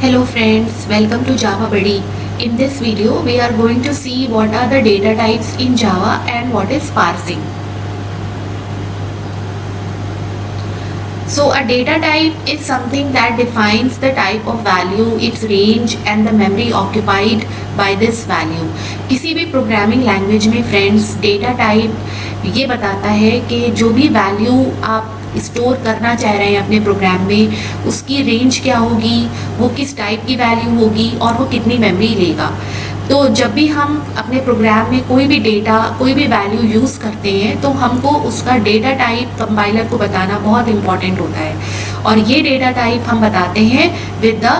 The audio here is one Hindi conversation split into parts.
Hello friends, welcome to Java Buddy. In this video, we are going to see what are the data types in Java and what is parsing. So a data type is something that defines the type of value, its range and the memory occupied by this value. किसी भी प्रोग्रामिंग लैंग्वेज में फ्रेंड्स डेटा टाइप ये बताता है कि जो भी वैल्यू आप स्टोर करना चाह रहे हैं अपने प्रोग्राम में उसकी रेंज क्या होगी, वो किस टाइप की वैल्यू होगी और वो कितनी मेमोरी लेगा। तो जब भी हम अपने प्रोग्राम में कोई भी डेटा कोई भी वैल्यू यूज़ करते हैं तो हमको उसका डेटा टाइप कंपाइलर को बताना बहुत इंपॉर्टेंट होता है और ये डेटा टाइप हम बताते हैं with the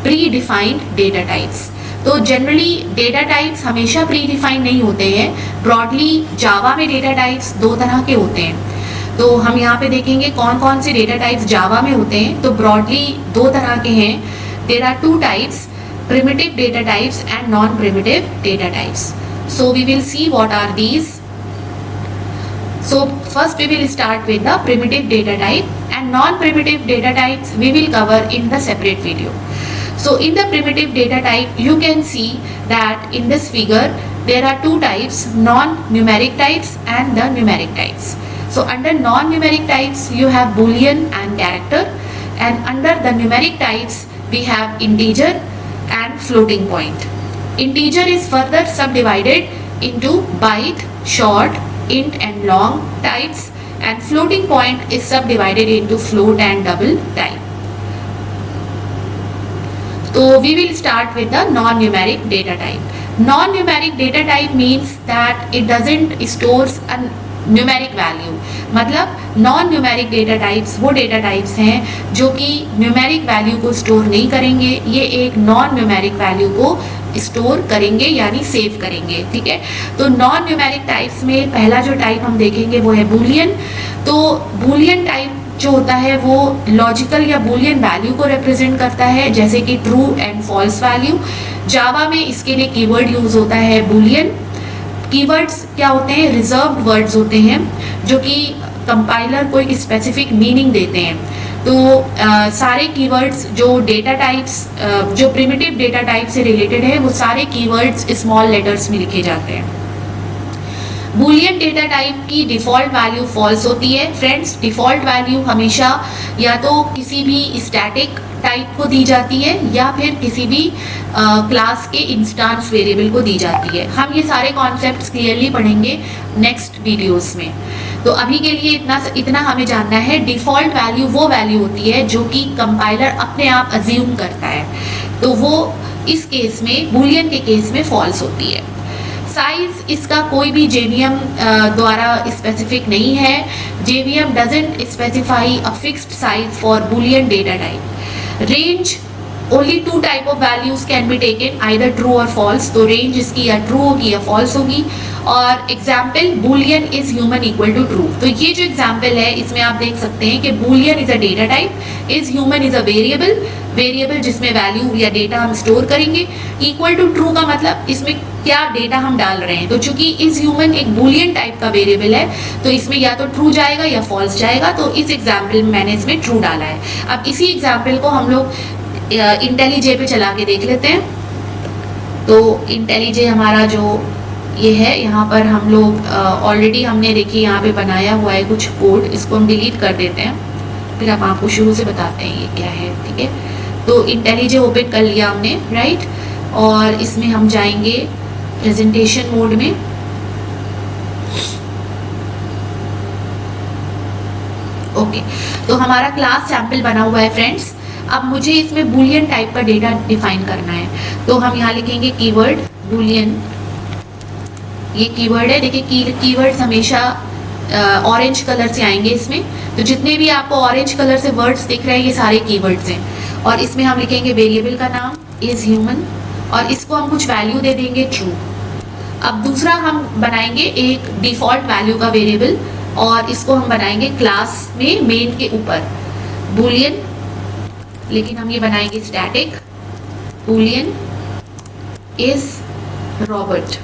pre defined data types. तो जनरली डेटा टाइप्स हमेशा प्री डिफाइंड नहीं होते हैं। ब्रॉडली जावा में डेटा टाइप्स दो तरह के होते हैं। तो हम यहाँ पे देखेंगे कौन कौन से डेटा टाइप्स जावा में होते हैं। तो ब्रॉडली दो तरह के हैं। There are two types, primitive data types and non-primitive data types. So we will see what are these. So first we will start with the primitive data type, and non-primitive data types we will cover in the separate video. So in the primitive data type you can see that in this figure there are two types, non-numeric types and the numeric types. So under non-numeric types you have boolean and character, and under the numeric types we have integer and floating point. Integer is further subdivided into byte, short, int and long types, and floating point is subdivided into float and double type. So we will start with the non-numeric data type. Non-numeric data type means that it doesn't stores a numeric value. मतलब नॉन न्यूमेरिक डेटा टाइप्स वो डेटा टाइप्स हैं जो कि न्यूमेरिक वैल्यू को स्टोर नहीं करेंगे, ये एक नॉन न्यूमेरिक वैल्यू को स्टोर करेंगे यानी सेव करेंगे। ठीक है, तो नॉन न्यूमेरिक टाइप्स में पहला जो टाइप हम देखेंगे वो है बूलियन। तो बूलियन टाइप जो होता है वो लॉजिकल या बूलियन वैल्यू को रिप्रेजेंट करता है, जैसे कि ट्रू एंड फॉल्स वैल्यू। जावा में इसके लिए कीवर्ड यूज होता है बूलियन। कीवर्ड्स क्या होते हैं? रिजर्व्ड वर्ड्स होते हैं जो कि कंपाइलर को एक स्पेसिफिक मीनिंग देते हैं। तो सारे कीवर्ड्स जो डेटा टाइप्स जो प्रिमिटिव डेटा टाइप से रिलेटेड है वो सारे कीवर्ड्स स्मॉल लेटर्स में लिखे जाते हैं। बूलियन डेटा टाइप की डिफ़ॉल्ट वैल्यू फॉल्स होती है। फ्रेंड्स, डिफ़ॉल्ट वैल्यू हमेशा या तो किसी भी स्टैटिक टाइप को दी जाती है या फिर किसी भी क्लास के इंस्टांस वेरिएबल को दी जाती है। हम ये सारे कॉन्सेप्ट्स क्लियरली पढ़ेंगे नेक्स्ट वीडियोस में। तो अभी के लिए इतना हमें जानना है, डिफ़ॉल्ट वैल्यू वो वैल्यू होती है जो कि कंपाइलर अपने आप अज्यूम करता है, तो वो इस केस में बूलियन के केस में फॉल्स होती है। साइज इसका कोई भी जेवीएम द्वारा स्पेसिफिक नहीं है। JVM doesn't specify a fixed size for boolean data type. Range only two type of values can be taken, either true or false. तो रेंज इसकी या ट्रू होगी या फॉल्स होगी। और example boolean is human equal to true. तो ये जो एग्जाम्पल है इसमें आप देख सकते हैं कि Boolean is a data type, is human is a variable, variable जिसमें वैल्यू या डेटा हम स्टोर करेंगे। इक्वल टू ट्रू का मतलब इसमें क्या डेटा हम डाल रहे हैं। तो चूंकि इज ह्यूमन एक बूलियन टाइप का वेरिएबल है तो इसमें या तो ट्रू जाएगा या फॉल्स जाएगा। तो इस एग्जाम्पल में मैंने इसमें ट्रू डाला है। अब इसी एग्जाम्पल को हम लोग इंटेलीजे पे चला के देख लेते हैं। तो इंटेलीजे हमारा जो ये है, यहाँ पर हम लोग ऑलरेडी हमने देखिए यहाँ पे बनाया हुआ है कुछ कोड, इसको हम डिलीट कर देते हैं, फिर हम आपको शुरू से बताते हैं ये क्या है। ठीक है, तो इंटेलीजे ओपन कर लिया हमने, राइट। और इसमें हम जाएंगे प्रेजेंटेशन मोड में। ओके, तो हमारा क्लास सैंपल बना हुआ है फ्रेंड्स। अब मुझे इसमें बूलियन टाइप का डेटा डिफाइन करना है। तो हम यहाँ लिखेंगे कीवर्ड बूलियन। ये कीवर्ड है, देखिए कीवर्ड्स हमेशा ऑरेंज कलर से आएंगे इसमें। तो जितने भी आपको ऑरेंज कलर से वर्ड्स दिख रहे हैं ये सारे कीवर्ड्स हैं। और इसमें हम लिखेंगे वेरिएबल का नाम इज ह्यूमन और इसको हम कुछ वैल्यू दे देंगे ट्रू। अब दूसरा हम बनाएंगे एक डिफ़ॉल्ट वैल्यू का वेरिएबल और इसको हम बनाएंगे क्लास में मेन के ऊपर बूलियन, लेकिन हम ये बनाएंगे स्टैटिक बूलियन इज रॉबर्ट।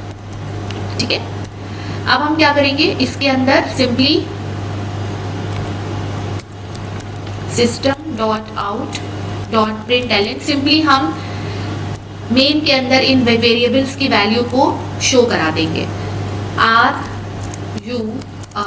ठीक है, अब हम क्या करेंगे, इसके अंदर simply system.out dot println, simply हम मेन के अंदर इन वेरिएबल्स की वैल्यू को शो करा देंगे। Are you a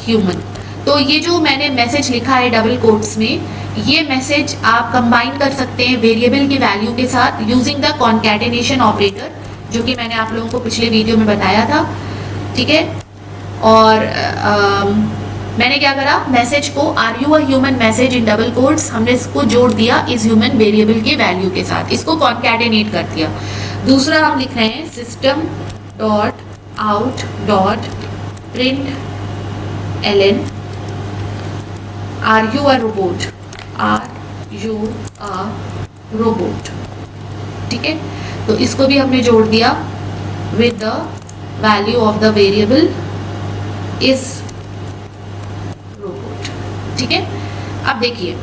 human. तो ये जो मैंने मैसेज लिखा है डबल कोट्स में, ये मैसेज आप कंबाइन कर सकते हैं वेरिएबल की वैल्यू के साथ यूजिंग द कॉन्कैटिनेशन ऑपरेटर, जो कि मैंने आप लोगों को पिछले वीडियो में बताया था, ठीक है। और मैंने क्या करा, मैसेज को are you a human message in double quotes, हमने इसको जोड़ दिया इस ह्यूमन वेरिएबल के वैल्यू के साथ, इसको कॉन्कैटिनेट कर दिया। दूसरा हम लिख रहे हैं system dot out dot println are you a robot, are you a robot, ठीक है। तो इसको भी हमने जोड़ दिया with the value of the variable is robot, ठीक है। अब देखिए,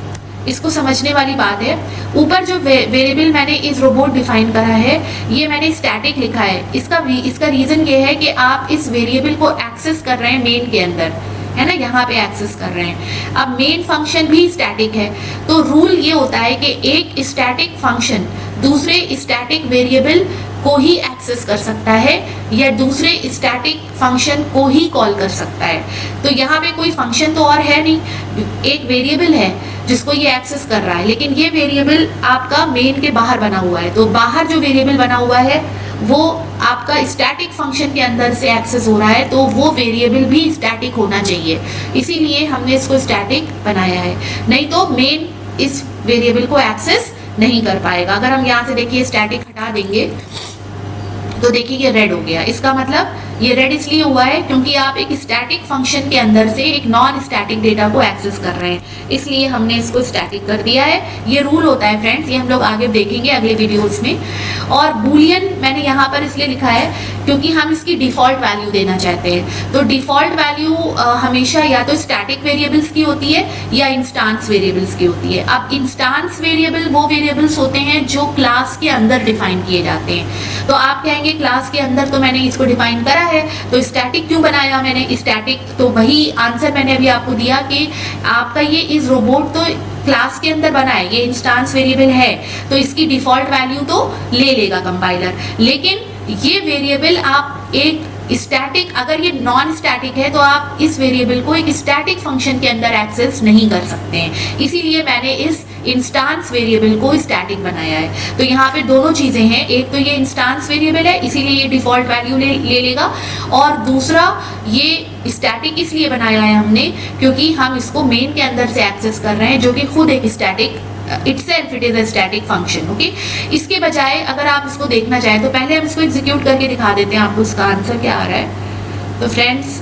इसको समझने वाली बात है, ऊपर जो वेरिएबल मैंने इस रोबोट डिफाइन करा है, ये मैंने स्टैटिक लिखा है। इसका रीजन ये है कि आप इस वेरिएबल को एक्सेस कर रहे हैं मेन के अंदर, है ना, यहाँ पे एक्सेस कर रहे हैं। अब मेन फंक्शन भी स्टैटिक है, तो रूल ये होता है कि एक स्टैटिक फंक्शन दूसरे स्टैटिक वेरिएबल को ही एक्सेस कर सकता है या दूसरे स्टैटिक फंक्शन को ही कॉल कर सकता है। तो यहाँ पे कोई फंक्शन तो और है नहीं, एक वेरिएबल है जिसको ये एक्सेस कर रहा है, लेकिन ये वेरिएबल आपका मेन के बाहर बना हुआ है। तो बाहर जो वेरिएबल बना हुआ है वो आपका स्टैटिक फंक्शन के अंदर से एक्सेस हो रहा है, तो वो वेरिएबल भी स्टैटिक होना चाहिए, इसीलिए हमने इसको स्टैटिक बनाया है। नहीं तो मेन इस वेरिएबल को एक्सेस नहीं कर पाएगा। अगर हम यहाँ से देखिए स्टैटिक हटा देंगे तो देखिए ये रेड हो गया। इसका मतलब ये रेड इसलिए हुआ है क्योंकि आप एक स्टैटिक फंक्शन के अंदर से एक नॉन स्टैटिक डेटा को एक्सेस कर रहे हैं, इसलिए हमने इसको स्टैटिक कर दिया है। ये रूल होता है फ्रेंड्स, ये हम लोग आगे देखेंगे अगले वीडियोस में। और बूलियन मैंने यहाँ पर इसलिए लिखा है क्योंकि हम इसकी डिफॉल्ट वैल्यू देना चाहते हैं। तो डिफॉल्ट वैल्यू हमेशा या तो स्टैटिक वेरिएबल्स की होती है या इंस्टांस वेरिएबल्स की होती है। अब इंस्टांस वेरिएबल वो वेरिएबल्स होते हैं जो क्लास के अंदर डिफाइन किए जाते हैं। तो आप कहेंगे क्लास के अंदर तो मैंने इसको डिफाइन करा है, तो स्टैटिक क्यों बनाया मैंने स्टैटिक? तो वही आंसर मैंने अभी आपको दिया कि आपका ये इस रोबोट तो क्लास के अंदर बना है, ये इंस्टांस वेरिएबल है, तो इसकी डिफॉल्ट वैल्यू तो ले लेगा कंपाइलर। लेकिन ये वेरिएबल आप एक स्टैटिक, अगर ये नॉन स्टैटिक है तो आप इस वेरिएबल को एक स्टैटिक फंक्शन के अंदर एक्सेस नहीं कर सकते हैं, इसीलिए मैंने इस इंस्टांस वेरिएबल को स्टैटिक बनाया है। तो यहाँ पे दोनों चीजें हैं, एक तो ये इंस्टांस वेरिएबल है इसीलिए ये डिफॉल्ट वैल्यू ले लेगा, और दूसरा ये स्टैटिक इसलिए बनाया है हमने क्योंकि हम इसको मेन के अंदर से एक्सेस कर रहे हैं, जो कि खुद एक static itself it is a static function, okay. इसके बजाय अगर आप इसको देखना चाहें तो पहले हम इसको एग्जीक्यूट करके दिखा देते हैं आपको इसका आंसर क्या आ रहा है। तो फ्रेंड्स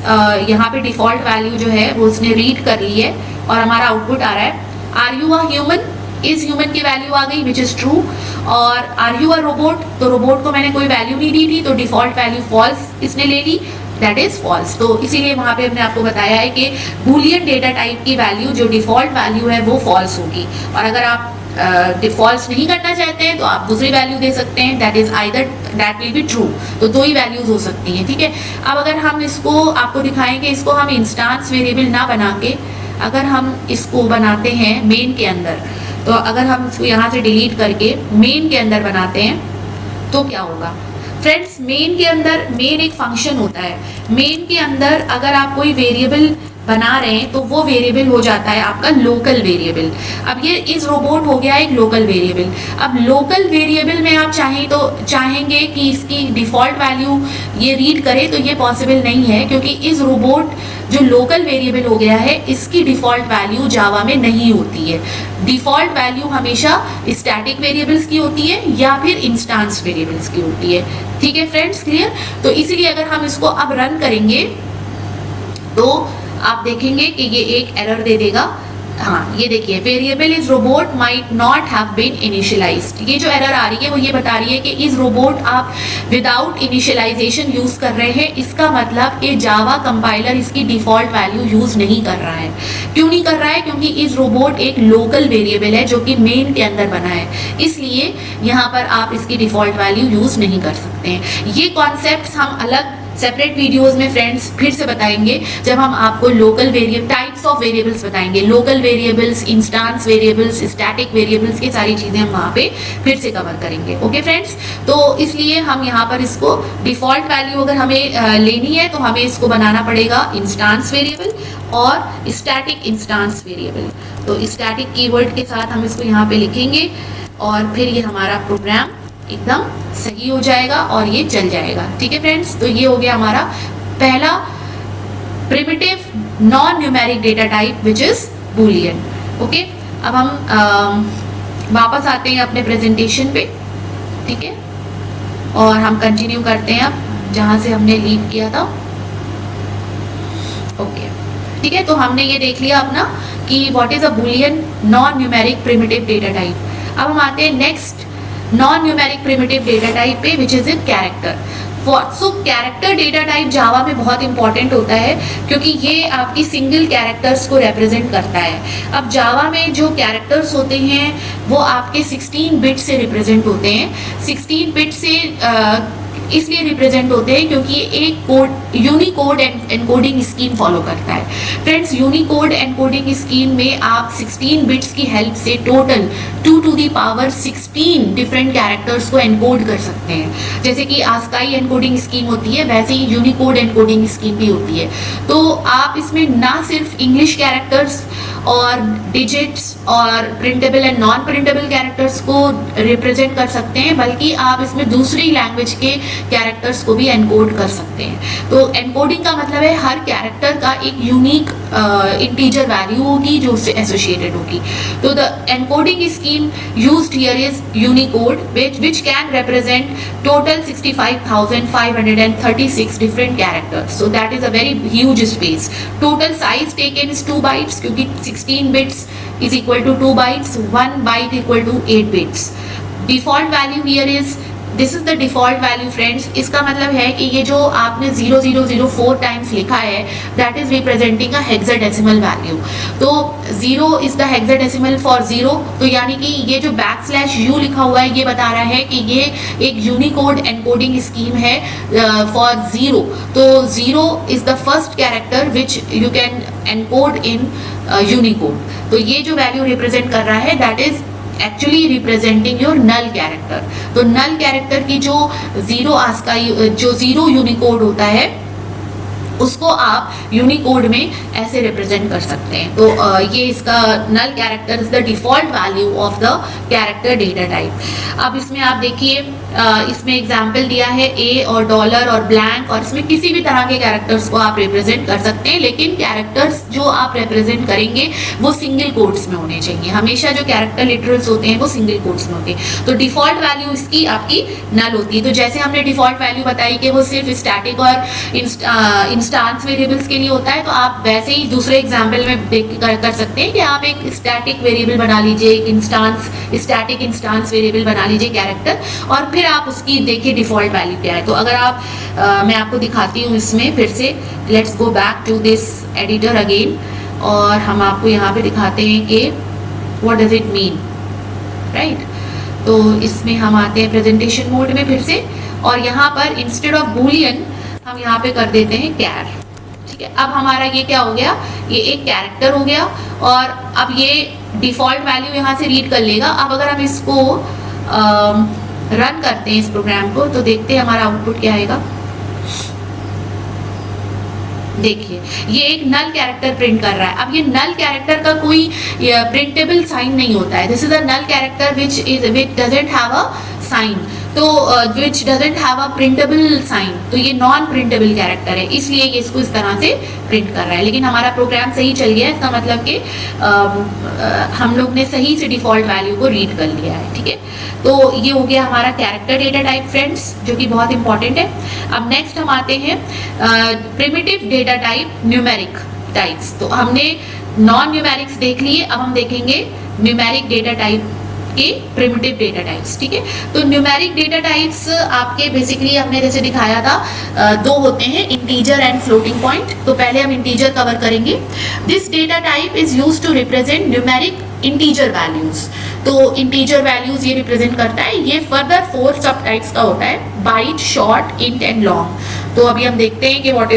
यहाँ पे डिफॉल्ट वैल्यू जो है वो उसने रीड कर ली है और हमारा आउटपुट आ रहा है आर यू अ ह्यूमन, इस ह्यूमन की वैल्यू आ गई विच इज ट्रू। और आर यू अ रोबोट, तो रोबोट को मैंने कोई वैल्यू नहीं दी थी, तो डिफॉल्ट वैल्यू फॉल्स इसने ले ली, दैट इज फॉल्स। तो इसीलिए वहां पे हमने आपको बताया है कि बूलियन डेटा टाइप की वैल्यू जो डिफॉल्ट वैल्यू है वो फॉल्स होगी, और अगर आप फॉल्स नहीं करना चाहते हैं तो आप दूसरी वैल्यू दे सकते हैं, that is either that will be true. तो दो ही वैल्यूज हो सकती हैं, ठीक है। अब अगर हम इसको आपको दिखाएंगे, इसको हम इंस्टांस वेरिएबल ना बना के अगर हम इसको बनाते हैं मेन के अंदर, तो अगर हम इसको यहाँ से डिलीट करके मेन के अंदर बनाते हैं तो क्या होगा फ्रेंड्स? मेन के अंदर, मेन एक फंक्शन होता है, मेन के अंदर अगर आप कोई वेरिएबल बना रहे हैं तो वो वेरिएबल हो जाता है आपका लोकल वेरिएबल। अब ये इस रोबोट हो गया एक लोकल वेरिएबल। अब लोकल वेरिएबल में आप चाहेंगे कि इसकी डिफॉल्ट वैल्यू ये रीड करे, तो ये पॉसिबल नहीं है क्योंकि इस रोबोट जो लोकल वेरिएबल हो गया है इसकी डिफॉल्ट वैल्यू जावा में नहीं होती है। डिफॉल्ट वैल्यू हमेशा स्टैटिक वेरिएबल्स की होती है या फिर इंस्टांस वेरिएबल्स की होती है, ठीक है फ्रेंड्स, क्लियर? तो इसीलिए अगर हम इसको अब रन करेंगे तो आप देखेंगे कि ये एक एरर दे देगा। हाँ, ये देखिए, variable is robot might not have been initialized. ये जो एरर आ रही है वो ये बता रही है कि इस रोबोट आप विदाउट इनिशियलाइजेशन यूज कर रहे हैं। इसका मतलब कि जावा कंपाइलर इसकी डिफॉल्ट वैल्यू यूज नहीं कर रहा है। क्यों नहीं कर रहा है? क्योंकि इस रोबोट एक लोकल वेरिएबल है जो कि मेन के अंदर बना है, इसलिए यहाँ पर आप इसकी डिफॉल्ट वैल्यू यूज नहीं कर सकते हैं। ये कॉन्सेप्ट हम अलग सेपरेट वीडियोस में फ्रेंड्स फिर से बताएंगे, जब हम आपको local variable types of variables बताएंगे, local variables, instance variables, static variables, की सारी चीज़ें हम वहाँ पे फिर से कवर करेंगे। ओके फ्रेंड्स, तो इसलिए हम यहाँ पर इसको डिफ़ॉल्ट वैल्यू अगर हमें लेनी है तो हमें इसको बनाना पड़ेगा इंस्टांस वेरिएबल और स्टैटिक इंस्टांस वेरिएबल। तो स्टैटिक कीवर्ड के साथ हम इसको यहाँ पे लिखेंगे और फिर ये हमारा प्रोग्राम एकदम सही हो जाएगा और ये चल जाएगा। ठीक है फ्रेंड्स, तो ये हो गया हमारा पहला primitive non numeric data type which is Boolean. Okay, अब हम वापस आते हैं अपने प्रेजेंटेशन पे। ठीक है, और हम कंटिन्यू करते हैं अब जहां से हमने लीव किया था। ओके, ठीक है, तो हमने ये देख लिया अपना कि what is a boolean non numeric primitive data type. अब हम आते हैं next non numeric primitive data type पे which is in character. So character data type Java में बहुत इंपॉर्टेंट होता है क्योंकि ये आपकी सिंगल कैरेक्टर्स को रिप्रेजेंट करता है। अब जावा में जो कैरेक्टर्स होते हैं वो आपके 16 बिट से रिप्रेजेंट होते हैं। 16 बिट से इसलिए रिप्रेजेंट होते हैं क्योंकि ये एक code Unicode encoding scheme follow करता है। फ्रेंड्स, यूनिकोड एनकोडिंग स्कीम में आप 16 बिट्स की हेल्प से total 2 to the power 16 different characters को एनकोड कर सकते हैं। जैसे कि आस्काई एनकोडिंग स्कीम होती है, वैसे ही यूनिकोड एनकोडिंग स्कीम भी होती है। तो आप इसमें ना सिर्फ इंग्लिश कैरेक्टर्स और डिजिट्स और printable and non printable characters को रिप्रेजेंट कर सकते हैं, बल्कि आप इसमें दूसरी लैंग्वेज के कैरेक्टर्स को भी एनकोड कर सकते हैं। तो एनकोडिंग का मतलब है हर कैरेक्टर का एक यूनिक इंटीजर वैल्यू होगी जो उससे एसोसिएटेड होगी। तो the encoding scheme used here is Unicode which can represent total 65,536 different characters. So that is a very huge space. Total size taken is 2 bytes क्योंकि 16 bits is equal to 2 bytes, 1 byte equal to 8 bits. Default value here is this is the default value friends. इसका मतलब है कि ये जो आपने 0004 टाइम्स लिखा है that is representing a hexadecimal value. तो 0 इज द हेक्साडेसिमल फॉर 0, तो यानी कि ये जो _u लिखा हुआ है ये बता रहा है कि ये एक यूनिकोड एनकोडिंग स्कीम है फॉर 0। तो 0 is the first character which you can encode in Unicode. तो ये जो वैल्यू रिप्रेजेंट कर रहा है that is actually representing your null character. तो नल कैरेक्टर की जो 0 यूनिकोड होता है उसको आप यूनिकोड में ऐसे रिप्रेजेंट कर सकते हैं। तो ये इसका null character is the default value of the character data type. अब इसमें आप देखिए इसमें एग्जाम्पल दिया है ए और डॉलर और ब्लैंक, और इसमें किसी भी तरह के कैरेक्टर्स को आप रिप्रेजेंट कर सकते हैं, लेकिन कैरेक्टर्स जो आप रिप्रेजेंट करेंगे वो सिंगल कोट्स में होने चाहिए। हमेशा जो कैरेक्टर लिटरल्स होते हैं वो सिंगल कोट्स में होते हैं। तो डिफॉल्ट वैल्यू इसकी आपकी नल होती है। तो जैसे हमने डिफॉल्ट वैल्यू बताई कि वो सिर्फ स्टैटिक और इंस्टांस वेरिएबल्स के लिए होता है, तो आप वैसे ही दूसरे एग्जाम्पल में कर सकते हैं कि आप एक स्टैटिक वेरिएबल बना लीजिए, एक स्टैटिक इंस्टांस वेरिएबल बना लीजिए कैरेक्टर, और फिर आप उसकी देखिए डिफॉल्ट वैल्यू क्या है। तो अगर आप मैं आपको दिखाती हूँ इसमें फिर से, let's go back to this editor again, और हम आपको यहाँ पे दिखाते हैं कि what does it mean, right. तो इसमें हम आते हैं प्रेजेंटेशन मोड में फिर से, और यहाँ पर इंस्टेड ऑफ बूलियन हम यहाँ पे कर देते हैं कैर। ठीक है, अब हमारा ये क्या हो गया, ये एक कैरेक्टर हो गया, और अब ये डिफॉल्ट वैल्यू यहाँ से रीड कर लेगा। अब अगर हम इसको रन करते हैं इस प्रोग्राम को, तो देखते हैं हमारा आउटपुट क्या आएगा। देखिए ये एक नल कैरेक्टर प्रिंट कर रहा है। अब ये नल कैरेक्टर का कोई प्रिंटेबल साइन नहीं होता है। This is a null character which doesn't have a sign, तो which doesn't have a printable sign, तो ये नॉन प्रिंटेबल कैरेक्टर है, इसलिए ये इसको इस तरह से प्रिंट कर रहा है। लेकिन हमारा प्रोग्राम सही चल गया है, इसका मतलब कि हम लोग ने सही से डिफॉल्ट वैल्यू को रीड कर लिया है। ठीक है, तो ये हो गया हमारा कैरेक्टर डेटा टाइप फ्रेंड्स, जो कि बहुत इंपॉर्टेंट है। अब नेक्स्ट हम आते हैं primitive data type numeric types. तो हमने नॉन न्यूमेरिक्स देख लिए, अब हम देखेंगे न्यूमेरिक डेटा टाइप के प्रिमिटिव डेटा टाइप्स। ठीक है, तो न्यूमेरिक डेटा टाइप्स आपके बेसिकली हमने जैसे दिखाया था दो होते हैं, इंटीजर एंड फ्लोटिंग पॉइंट। तो पहले हम इंटीजर कवर करेंगे। This data type is used to represent numeric integer values. तो इंटीजर वैल्यूज ये रिप्रेजेंट करता है। ये फर्दर 4 सब टाइप्स का होता है, byte, short, int and long. तो अभी हम देखते हैं कि व्हाट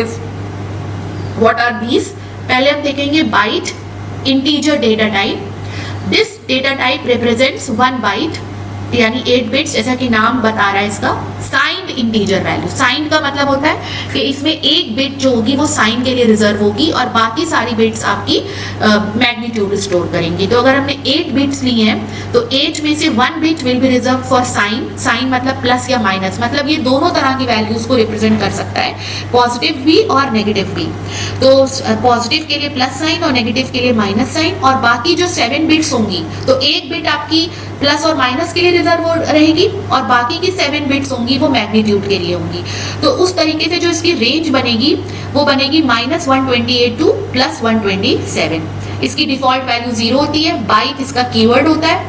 आर दीज। पहले हम देखेंगे byte integer data type. This data type represents 1 byte यानी 8 बिट्स, जैसा कि नाम बता रहा है इसका। साइंड इंटीजर वैल्यू, साइंड का मतलब होता है कि इसमें एक बिट जो होगी वो साइन के लिए रिजर्व होगी और बाकी सारी बिट्स आपकी मैग्नीट्यूड स्टोर करेंगी। तो अगर हमने 8 बिट्स लिए हैं तो 8 में से 1 bit will be reserve for sign. Sign मतलब प्लस या माइनस, मतलब ये दोनों तरह की वैल्यूज को रिप्रेजेंट कर सकता है, पॉजिटिव भी और नेगेटिव भी। तो पॉजिटिव के लिए प्लस साइन और नेगेटिव के लिए माइनस साइन, और बाकी जो 7 बिट्स होंगी तो एक बिट आपकी प्लस और माइनस के लिए रिजर्व रहेगी और बाकी की 7 बिट्स होंगी वो मैग्नीट्यूड के लिए होंगी। तो उस तरीके से जो इसकी रेंज बनेगी वो बनेगी -128 टू +127। इसकी डिफॉल्ट वैल्यू 0 होती है। बाइट इसका कीवर्ड होता है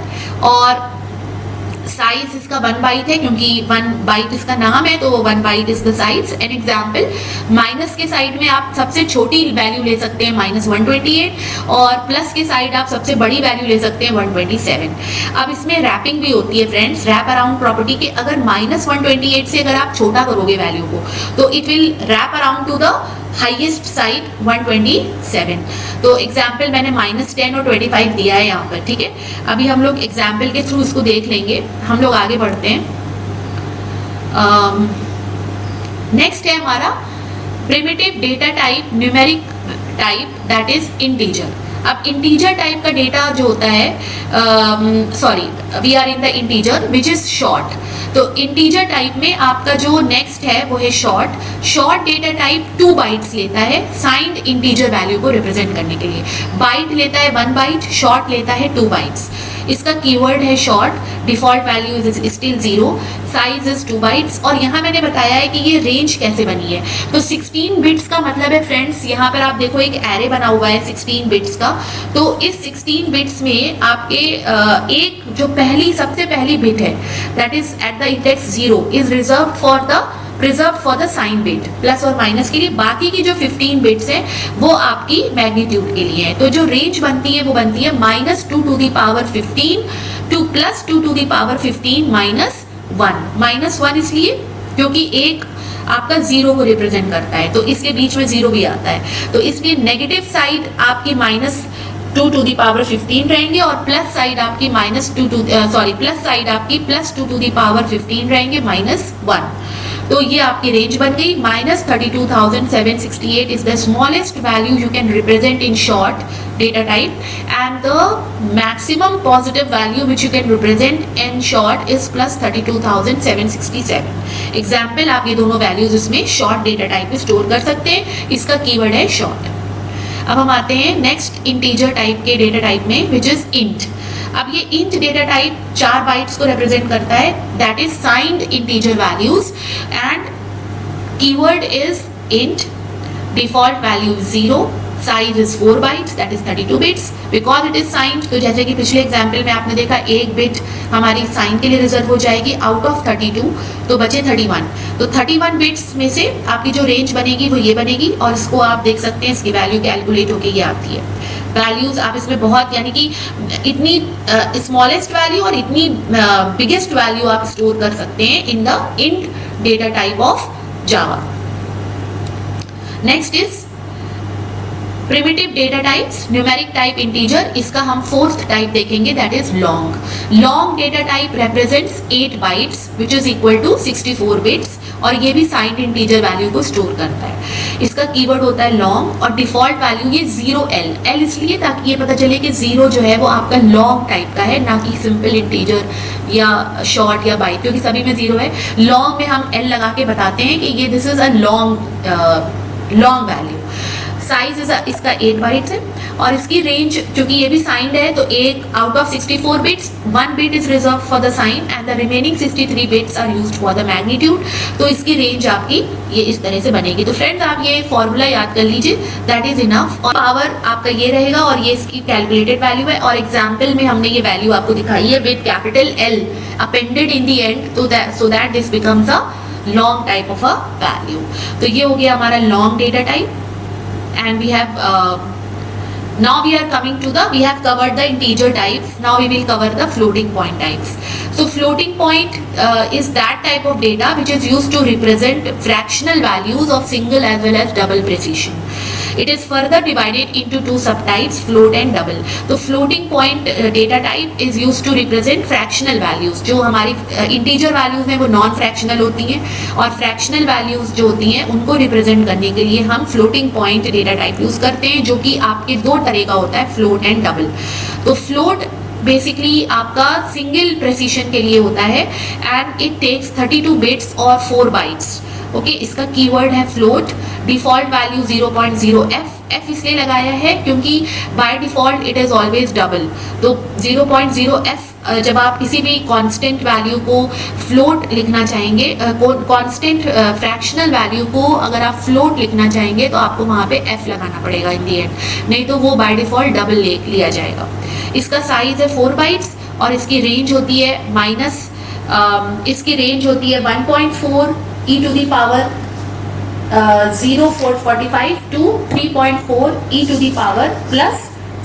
और साइज इसका 1 बाइट है, क्योंकि 1 बाइट इसका नाम है तो 1 byte is the size. An example, minus के साइड में आप सबसे छोटी वैल्यू ले सकते हैं -128 और प्लस के साइड आप सबसे बड़ी वैल्यू ले सकते हैं 127। अब इसमें रैपिंग भी होती है फ्रेंड्स, रैप अराउंड प्रॉपर्टी के। अगर -128 से अगर आप छोटा करोगे वैल्यू को तो it will wrap around two the highest side 127। तो एग्जाम्पल मैंने -10 और 25 दिया है यहाँ पर, ठीक है। अभी हम लोग एग्जाम्पल के थ्रू इसको देख लेंगे। हम लोग आगे बढ़ते हैं। नेक्स्ट है हमारा primitive data type numeric type, that is integer. अब इंटीजर टाइप का डेटा जो होता है, sorry we are in the integer which is short. तो इंटीजर टाइप में आपका जो नेक्स्ट है वो है short. Short data type 2 bytes लेता है साइंड इंटीजर वैल्यू को रिप्रेजेंट करने के लिए। बाइट लेता है 1 बाइट, शॉर्ट लेता है 2 बाइट्स। इसका कीवर्ड है short, default value is still 0, size is 2 bytes. और यहाँ मैंने बताया है कि ये रेंज कैसे बनी है। तो 16 बिट्स का मतलब है फ्रेंड्स, यहाँ पर आप देखो एक एरे बना हुआ है 16 बिट्स का। तो इस 16 बिट्स में आपके एक जो सबसे पहली बिट है that is at the index 0 is reserve for the sign bit, plus और माइनस के लिए। बाकी की जो 15 बिट्स हैं वो आपकी मैग्नीट्यूड के लिए है। तो जो रेंज बनती है वो बनती है -2 to the power 15 to +2 to the power 15 -1। -1 इसलिए क्योंकि एक आपका 0 को रिप्रेजेंट करता है तो इसके बीच में 0 भी आता है। तो इसलिए नेगेटिव साइड आपकी -2 to the power 15 रहेंगे और प्लस साइड आपकी +2 to the power 15 रहेंगे -1। तो ये आपकी रेंज बन गई। -32,768 is the smallest value you can represent in short data type and the maximum positive value which you can represent in short is +32,767। Example, आप ये दोनों वैल्यूज इसमें शॉर्ट डेटा टाइप में स्टोर कर सकते हैं। इसका कीवर्ड है शॉर्ट। अब हम आते हैं नेक्स्ट इंटीजर टाइप के डेटा टाइप में विच इज इंट। अब ये इंट डेटा टाइप 4 बाइट्स को रिप्रेजेंट करता है, that is signed integer values and keyword is int, default value 0, size is 4 bytes that is 32 bits because it is signed. तो जैसे कि पिछले एग्जाम्पल में आपने देखा एक बिट हमारी साइन के लिए रिजर्व हो जाएगी आउट ऑफ 32, तो बचे 31। तो 31 बिट्स में से आपकी जो रेंज बनेगी वो ये बनेगी और इसको आप देख सकते हैं, इसकी वैल्यू कैलकुलेट होके ये आती है। वैल्यूज आप इसमें बहुत, यानी कि इतनी स्मॉलेस्ट वैल्यू और इतनी बिगेस्ट वैल्यू आप स्टोर कर सकते हैं in the int data type of Java. Next is primitive data types numeric type integer. इसका हम 4th टाइप देखेंगे, that is long. Long data type represents 8 bytes which is equal to 64 bits और ये भी साइंड इंटीजर वैल्यू को स्टोर करता है। इसका कीवर्ड होता है लॉन्ग और डिफॉल्ट वैल्यू ये 0L इसलिए ताकि ये पता चले कि 0 जो है वो आपका लॉन्ग टाइप का है, ना कि सिंपल इंटीजर या शॉर्ट या बाइट, क्योंकि सभी में 0 है। लॉन्ग में हम L लगा के बताते हैं कि ये this is a long value. Size इसका 8 बाइट्स है और इसकी रेंज, क्योंकि ये भी साइंड है तो एक out of 64 bits 1 bit is reserve for the sign and the remaining 63 bits are used for the magnitude. तो इसकी रेंज आपकी ये इस तरह से बनेगी। तो फ्रेंड्स आप ये फॉर्मूला याद कर लीजिए, दैट इज इनफ। और पावर आपका ये रहेगा और ये इसकी कैलकुलेटेड वैल्यू है और एग्जाम्पल में हमने ये वैल्यू आपको दिखाई है with capital L appended in the and so that this becomes a long type of a value. तो ये हो गया हमारा long data type. And we have Now we are coming to we have covered the integer types. Now we will cover the floating point types. So floating point is that type of data which is used to represent fractional values of single as well as double precision. It is further divided into two subtypes, float and double. तो floating point data type is used to represent fractional values. जो हमारी integer values हैं वो non fractional होती हैं, और fractional values जो होती हैं उनको represent करने के लिए हम floating point data type use करते हैं, जो कि आपके दो तरह का होता है, float and double. तो float बेसिकली आपका सिंगल प्रेसिशन के लिए होता है एंड इट टेक्स 32 बिट्स और 4 बाइट्स. ओके, इसका कीवर्ड है फ्लोट. डिफॉल्ट वैल्यू 0.0 एफ इसलिए लगाया है क्योंकि by default it is always double. तो 0.0 एफ जब आप किसी भी कांस्टेंट वैल्यू को फ्लोट लिखना चाहेंगे, कांस्टेंट फ्रैक्शनल वैल्यू को अगर आप फ्लोट लिखना चाहेंगे तो आपको वहाँ पे एफ लगाना पड़ेगा इन दी एंड, नहीं तो वो बाय डिफॉल्ट डबल लिया जाएगा. इसका साइज है 4 बाइट्स और इसकी रेंज होती है इसकी रेंज होती है 1.4 e to the power 0445 to 3.4 e to the power plus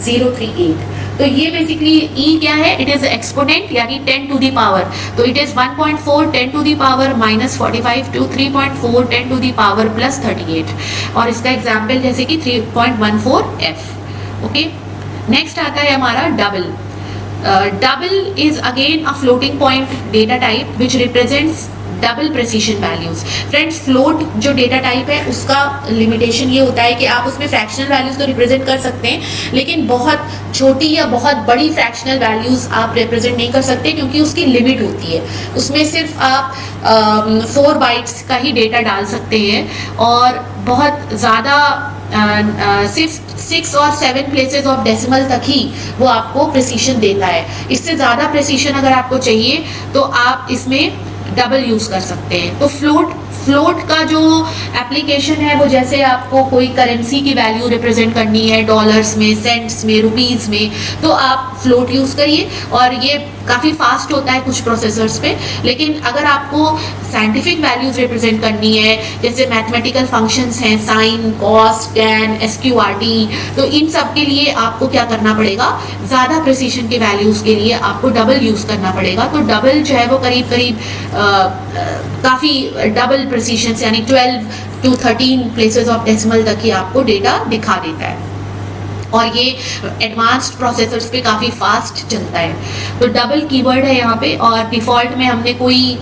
038. तो ये बेसिकली e क्या है, इट इज एक्सपोनेंट यानी 10 टू दी पावर. तो it is 1.4 10 to the power minus 45 to 3.4 10 to the power plus 38. और इसका एग्जाम्पल जैसे कि 3.14 f. ओके, नेक्स्ट आता है हमारा double. Double is again a floating point data type which represents double precision values. Friends, float जो डेटा टाइप है उसका लिमिटेशन ये होता है कि आप उसमें फ्रैक्शनल वैल्यूज तो रिप्रेजेंट कर सकते हैं, लेकिन बहुत छोटी या बहुत बड़ी फ्रैक्शनल वैल्यूज आप रिप्रेजेंट नहीं कर सकते क्योंकि उसकी लिमिट होती है. उसमें सिर्फ आप 4 बाइट्स का ही डेटा डाल सकते हैं और बहुत ज़्यादा सिर्फ 6 और 7 प्लेसेस ऑफ डेसिमल तक ही वो आपको प्रेसिशन देता है. इससे ज़्यादा प्रेसिशन अगर आपको चाहिए तो आप इसमें डबल यूज़ कर सकते हैं. तो फ्लोट का जो एप्लीकेशन है वो जैसे आपको कोई करेंसी की वैल्यू रिप्रेजेंट करनी है डॉलर्स में, सेंट्स में, रुपीज़ में, तो आप फ्लोट यूज़ करिए और ये काफ़ी फास्ट होता है कुछ प्रोसेसर्स पे. लेकिन अगर आपको साइंटिफिक वैल्यूज रिप्रेजेंट करनी है जैसे मैथमेटिकल फंक्शंस हैं, साइन, कॉस, टैन, SQRT, तो इन सब के लिए आपको क्या करना पड़ेगा, ज़्यादा प्रिसीशन के वैल्यूज़ के लिए आपको डबल यूज़ करना पड़ेगा. तो डबल जो है वो करीब काफ़ी डबल प्रिसीशन यानी 12 to 13 प्लेसेस ऑफ डेसिमल तक ही आपको डेटा दिखा देता है और ये एडवांस्ड प्रोसेसर्स पे काफ़ी फास्ट चलता है. तो डबल कीवर्ड है यहाँ पे और डिफ़ॉल्ट में हमने कोई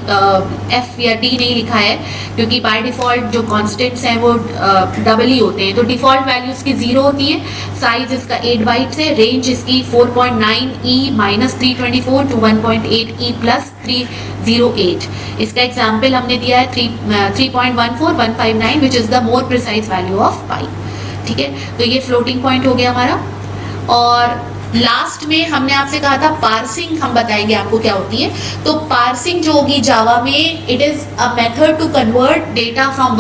F या D नहीं लिखा है क्योंकि बाय डिफ़ॉल्ट जो कॉन्स्टेंट्स हैं वो डबल ही होते हैं. तो डिफ़ॉल्ट वैल्यू इसकी 0 होती है, साइज इसका 8 बाइट्स है, रेंज इसकी 4.9 e minus 324 to 1.8 e plus 308. इसका एग्जाम्पल हमने दिया है 3.14159 which is the more precise value of pi. ठीक है, तो ये फ्लोटिंग पॉइंट हो गया हमारा. और लास्ट में हमने आपसे कहा था पार्सिंग हम बताएंगे आपको क्या होती है. तो पार्सिंग जो होगी जावा में, it is a method to convert data from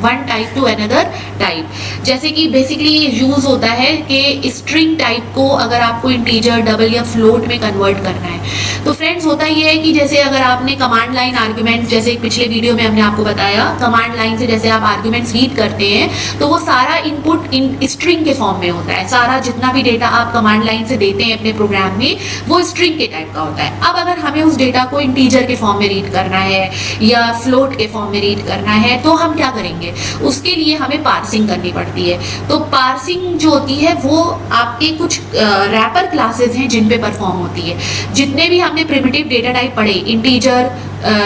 one type to another type. जैसे कि बेसिकली ये यूज होता है कि स्ट्रिंग टाइप को अगर आपको इंटीजर, डबल या फ्लोट में कन्वर्ट करना है. तो फ्रेंड्स होता ये है कि जैसे अगर आपने कमांड लाइन आर्ग्यूमेंट्स, जैसे पिछले वीडियो में हमने आपको बताया, कमांड लाइन से जैसे आप आर्ग्यूमेंट्स रीड करते हैं तो वो सारा इनपुट इन स्ट्रिंग के फॉर्म में होता है. सारा जितना भी डेटा आप कमांड लाइन से देते हैं अपने प्रोग्राम में वो स्ट्रिंग के टाइप का होता है. अब अगर हमें उस डेटा को इंटीजर के फॉर्म में रीड करना है या फ्लोट के फॉर्म में रीड करना है तो हम क्या करेंगे, उसके लिए हमें पार्सिंग करनी पड़ती है. तो पार्सिंग जो होती है वो आपके कुछ रैपर क्लासेस हैं जिन पे परफॉर्म होती है. जितने भी हमने प्रिमिटिव डेटा टाइप पढ़े, इंटीजर,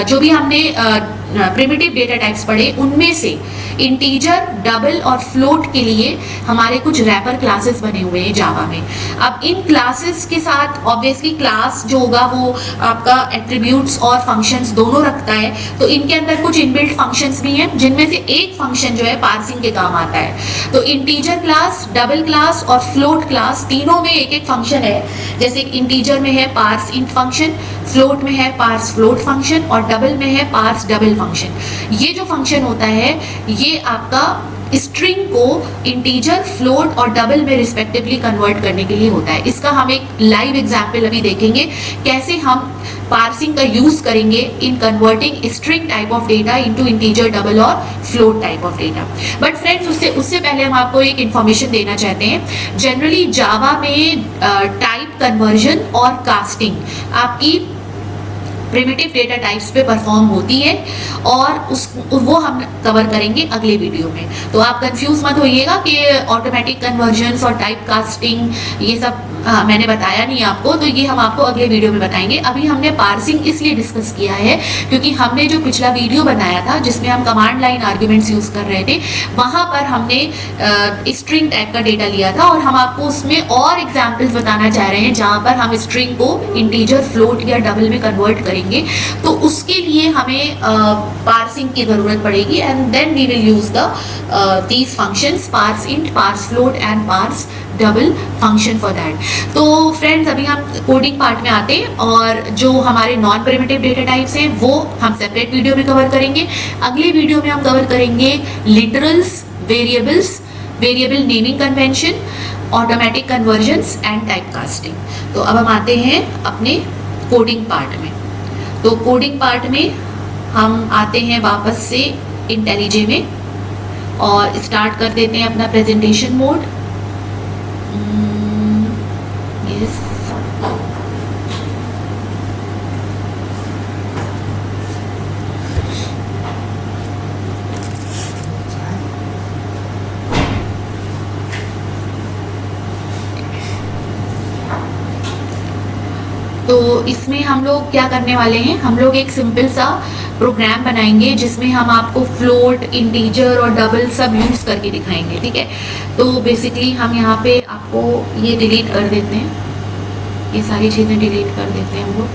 जो भी हमने प्रिमिटिव डेटा टाइप्स पढ़े, उनमें से इंटीजर, डबल और फ्लोट के लिए हमारे कुछ रैपर क्लासेस बने हुए हैं जावा में. अब इन क्लासेस के साथ ऑब्वियसली क्लास जो होगा वो आपका एट्रीब्यूट्स और फंक्शंस दोनों रखता है. तो इनके अंदर कुछ इनबिल्ट फंक्शंस भी हैं जिनमें से एक फंक्शन जो है पार्सिंग के काम आता है. तो इंटीजर क्लास, डबल क्लास और फ्लोट क्लास तीनों में एक एक फंक्शन है. जैसे इंटीजर में है पार्स इंट फंक्शन, फ्लोट में है पार्स फ्लोट फंक्शन और डबल में है पार्स डबल फंक्शन. ये जो फंक्शन होता है ये आपका स्ट्रिंग को इंटीजर, फ्लोट और डबल में रिस्पेक्टिवली कन्वर्ट करने के लिए होता है। इसका हम एक लाइव एग्जाम्पल अभी देखेंगे कैसे हम पार्सिंग का यूज करेंगे in converting string type of data into integer, double और float type of data. But friends उससे पहले हम आपको एक इन्फॉर्मेशन देना चाहते हैं। जनरली जावा में टाइप कन्वर्जन और कास्टिंग आपकी प्रिमिटिव डेटा टाइप्स पे परफॉर्म होती है और वो हम कवर करेंगे अगले वीडियो में। तो आप कंफ्यूज मत होइएगा कि ऑटोमेटिक कन्वर्जन्स और टाइप कास्टिंग ये सब मैंने बताया नहीं आपको, तो ये हम आपको अगले वीडियो में बताएंगे। अभी हमने पार्सिंग इसलिए डिस्कस किया है क्योंकि हमने जो पिछला वीडियो बनाया था जिसमें हम कमांड लाइन आर्ग्यूमेंट्स यूज कर रहे थे, वहां पर हमने स्ट्रिंग टाइप का डेटा लिया था और हम आपको उसमें और एग्जाम्पल्स बताना चाह रहे हैं जहां पर हम स्ट्रिंग को इंटीजर, फ्लोट या डबल में कन्वर्ट करेंगे। तो उसके लिए हमें पार्सिंग की जरूरत पड़ेगी and then we will use these functions, parse int, parse float and parse double function for that. तो फ्रेंड्स अभी हम कोडिंग पार्ट में आते हैं और जो हमारे नॉन प्रिमिटिव डेटा टाइप्स हैं वो हम सेपरेट वीडियो में कवर करेंगे। अगले वीडियो में हम कवर करेंगे literals, variables, variable naming convention, automatic convergence and type casting. तो अब हम आते हैं अपने कोडिंग पार्ट में। तो कोडिंग पार्ट में हम आते हैं वापस से इंटेलिजे में और स्टार्ट कर देते हैं अपना प्रेजेंटेशन मोड। तो इसमें हम लोग क्या करने वाले हैं, हम लोग एक सिंपल सा प्रोग्राम बनाएंगे जिसमें हम आपको फ्लोट, इंटीजर और डबल सब यूज करके दिखाएंगे, ठीक है। तो बेसिकली हम यहाँ पे आपको ये डिलीट कर देते हैं, ये सारी चीजें डिलीट कर देते हैं हम लोग।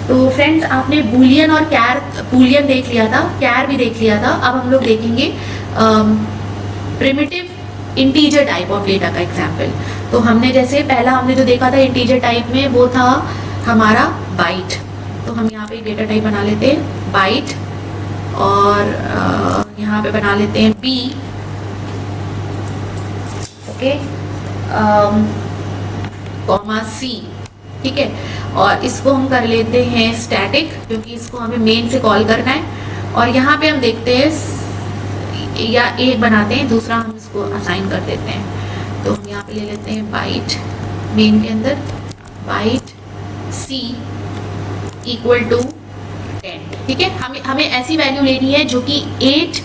तो फ्रेंड्स आपने बूलियन और कैर, बूलियन देख लिया था, कैर भी देख लिया था। अब हम लोग देखेंगे primitive integer type of data का एग्जाम्पल। तो हमने जैसे पहला हमने जो देखा था इंटीजर टाइप में वो था हमारा बाइट। तो हम यहाँ पे डेटा टाइप बना लेते हैं बाइट और यहाँ पे बना लेते हैं बी, ओके, कॉमा सी, ठीक है। और इसको हम कर लेते हैं स्टैटिक क्योंकि इसको हमें मेन से कॉल करना है। और यहाँ पे हम देखते हैं या एक बनाते हैं, दूसरा हम इसको असाइन कर देते हैं। तो हम यहाँ पे ले लेते हैं बाइट, मेन के अंदर बाइट सी इक्वल टू 10, ठीक है। हमें ऐसी वैल्यू लेनी है जो कि 8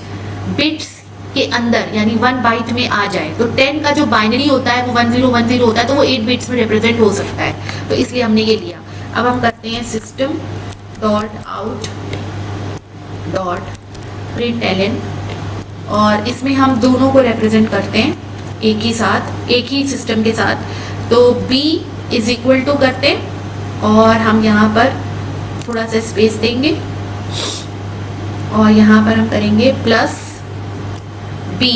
बिट्स के अंदर यानी 1 बाइट में आ जाए। तो 10 का जो बाइनरी होता है वो 1010 होता है, तो वो 8 बिट्स में रिप्रेजेंट हो सकता है, तो इसलिए हमने ये लिया। अब हम करते हैं system dot out dot println और इसमें हम दोनों को रिप्रेजेंट करते हैं एक ही साथ, एक ही सिस्टम के साथ। तो b इज इक्वल टू करते हैं और हम यहाँ पर थोड़ा सा स्पेस देंगे और यहाँ पर हम करेंगे प्लस b,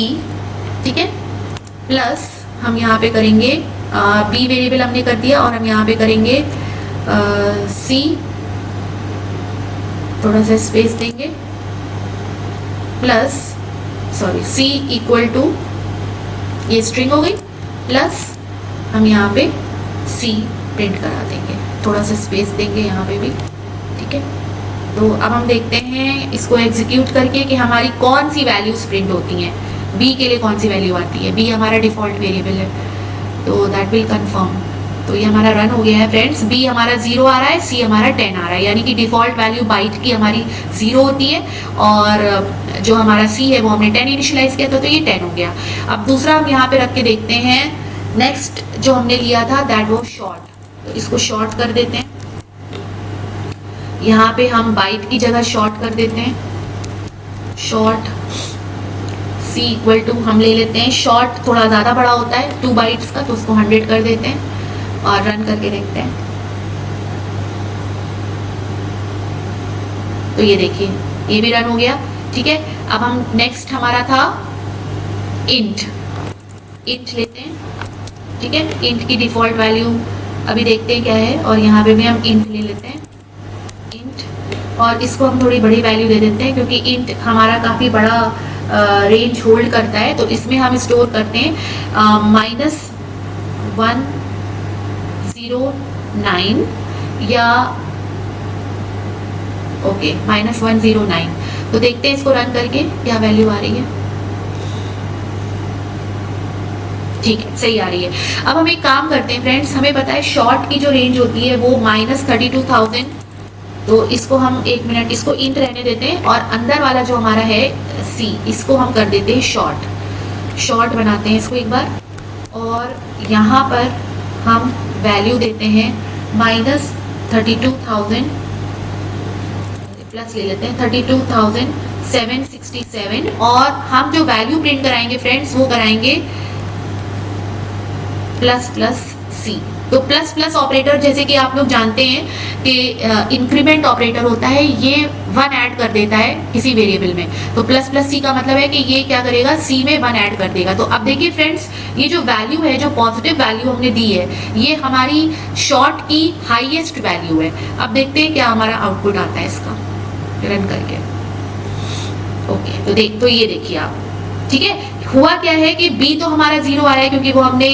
ठीक है, प्लस हम यहाँ पे करेंगे b वेरिएबल हमने कर दिया और हम यहाँ पे करेंगे c, थोड़ा सा स्पेस देंगे, प्लस c इक्वल टू, ये स्ट्रिंग हो गई, प्लस हम यहाँ पे c प्रिंट करा देंगे, थोड़ा सा स्पेस देंगे यहाँ पे भी, ठीक है। तो अब हम देखते हैं इसको एग्जीक्यूट करके कि हमारी कौन सी वैल्यूज प्रिंट होती हैं, b के लिए कौन सी वैल्यू आती है। b हमारा डिफॉल्ट वेरिएबल है, तो दैट विल कंफर्म। तो ये हमारा रन हो गया है फ्रेंड्स। b हमारा 0 आ रहा है, c हमारा 10 आ रहा है, यानी कि डिफॉल्ट वैल्यू बाइट की हमारी 0 होती है और जो हमारा c है वो हमने 10 इनिशियलाइज किया था, तो ये 10 हो गया। अब दूसरा हम यहाँ पे रख के देखते हैं, नेक्स्ट जो हमने लिया था दैट वो शॉर्ट, तो इसको शॉर्ट कर देते हैं। यहाँ पे हम बाइट की जगह शॉर्ट कर देते हैं, शॉर्ट c इक्वल टू, हम ले लेते हैं शॉर्ट थोड़ा ज़्यादा बड़ा होता है 2 बाइट्स का, तो उसको 100 कर देते हैं और रन करके देखते हैं। तो ये देखिए ये भी रन हो गया, ठीक है। अब हम नेक्स्ट हमारा था इंट लेते हैं, ठीक है। इंट की डिफॉल्ट वैल्यू अभी देखते हैं क्या है और यहाँ पे भी हम इंट ले लेते हैं, इंट, और इसको हम थोड़ी बड़ी वैल्यू दे देते हैं क्योंकि इंट हमारा काफ़ी बड़ा रेंज होल्ड करता है, तो इसमें हम स्टोर करते हैं -109 या ओके -109। तो देखते हैं इसको रन करके क्या वैल्यू आ रही है। ठीक है, सही आ रही है। अब हम एक काम करते हैं फ्रेंड्स, हमें पता है शॉर्ट की जो रेंज होती है वो -32,000। तो इसको हम 1 मिनट इसको इंट रहने देते हैं और अंदर वाला जो हमारा है सी, इसको हम कर देते हैं शॉर्ट बनाते हैं इसको एक बार, और यहाँ पर हम वैल्यू देते हैं -32,000 प्लस ले लेते हैं 32,767, और हम जो वैल्यू प्रिंट कराएंगे फ्रेंड्स वो कराएंगे प्लस सी। तो प्लस ऑपरेटर जैसे कि आप लोग जानते हैं कि इंक्रीमेंट ऑपरेटर होता है, ये 1 ऐड कर देता है किसी वेरिएबल में। तो प्लस सी का मतलब है कि ये क्या करेगा, सी में 1 ऐड कर देगा। तो अब देखिए फ्रेंड्स, ये जो वैल्यू है, जो पॉजिटिव वैल्यू हमने दी है, ये हमारी शॉर्ट की हाईएस्ट वैल्यू है। अब देखते हैं क्या हमारा आउटपुट आता है इसका रन करके। ओके, तो ये देखिए आप, ठीक है। हुआ क्या है कि b तो हमारा 0 आया है क्योंकि वो हमने